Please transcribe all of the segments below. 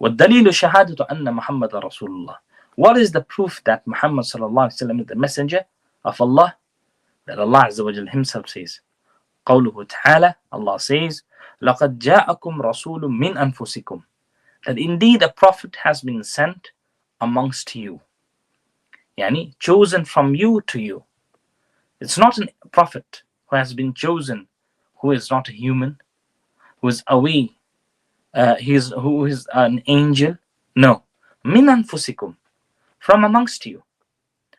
وَالدَّلِيلُ شَهَادَةُ أَنَّ مُحَمَّدَ رَسُولُ اللَّهِ. What is the proof that Muhammad sallallahu alaihi wasallam is the messenger of Allah? That Allah Azza wa Jal himself says, قوله تعالى, Allah says, لَقَدْ جَاءَكُمْ رَسُولٌ مِّنْ أَنفُسِكُمْ. That indeed a prophet has been sent amongst you. Yani, chosen from you to you. It's not a prophet who has been chosen, who is not a human, who is away, who is an angel. No. مِّنْ أَنفُسِكُمْ. From amongst you.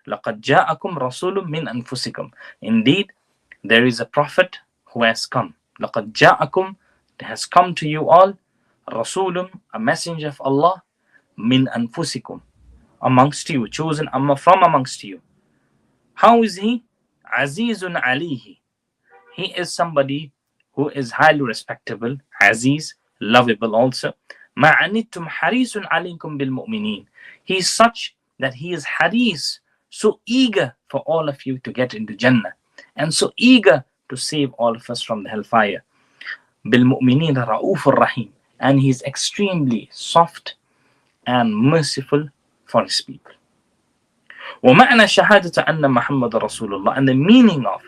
لَقَدْ جَاءَكُمْ رَسُولٌ مِّنْ أَنفُسِكُمْ. Indeed, there is a prophet who has come. لَقَدْ جَاءَكُمْ. Has come to you all. رَسُولٌ, a messenger of Allah. مِّنْ أَنفُسِكُمْ. Amongst you, chosen from amongst you. How is he? Azizun alayhi. He is somebody who is highly respectable, aziz, lovable also. Ma'anittum harisun alaykum bil mu'minin. He is such that he is haris, so eager for all of you to get into Jannah, and so eager to save all of us from the hellfire. Bil mu'minin ra'ufur rahim. And he is extremely soft and merciful for his people. وَمَعْنَى شَهَادَةَ أَنَّ مُحَمَّدَ رَسُولُ اللَّهِ. And the meaning of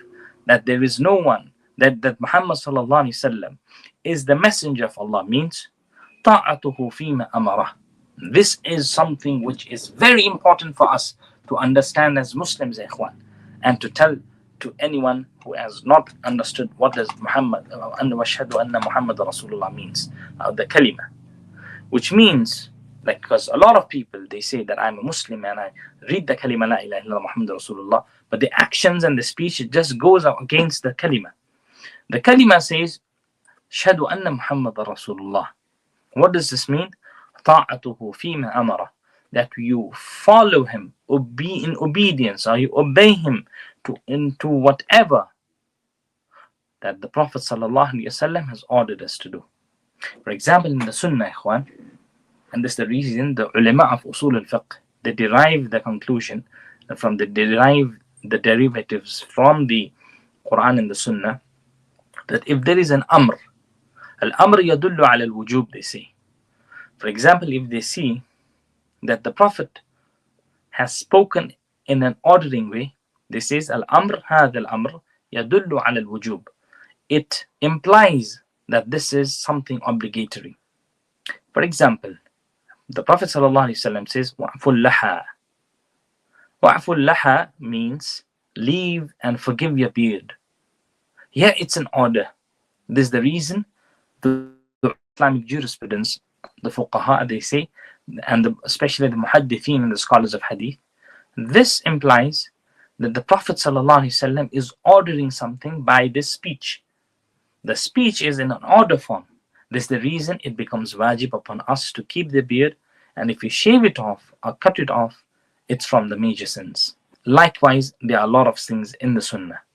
that there is no one, that Muhammad sallallahu alaihi wasallam is the messenger of Allah means طَاعَتُهُ فِيمَا أَمَرَهُ. This is something which is very important for us to understand as Muslims, ikhwan, and to tell to anyone who has not understood what does Muhammad وَأَشْهَدُ أَنَّ مُحَمَّدَ رَسُولُ اللَّهِ means, the kalima, which means, like, because a lot of people, they say that I'm a Muslim and I read the kalima la ilaha illallah Muhammad Rasulullah, but the actions and the speech, it just goes out against the kalima. The kalima says shahadu anna Muhammad Rasulullah. What does this mean? Ta'atuhu fima amara. That you follow him, in obedience, or you obey him into whatever that the Prophet sallallahu alaihi wasallam has ordered us to do. For example, in the Sunnah, ikhwan, and this is the reason the ulama of usul al-fiqh, they derive the conclusion from the derivatives from the Quran and the Sunnah, that if there is an amr, al-amr yadullu ala al-wujub, they say. For example, if they see that the Prophet has spoken in an ordering way, this is al-amr, hadha al-amr yadullu ala al-wujub. It implies that this is something obligatory. For example, the Prophet ﷺ says, وَعْفُ اللَّحَى. وَعْفُ اللَّحَى means leave and forgive your beard. Here it's an order. This is the reason the Islamic jurisprudence, the fuqaha, they say, and especially the muhaddithin and the scholars of hadith, this implies that the Prophet ﷺ is ordering something by this speech. The speech is in an order form. This is the reason it becomes wajib upon us to keep the beard, and if you shave it off or cut it off, it's from the major sins. Likewise, there are a lot of things in the Sunnah.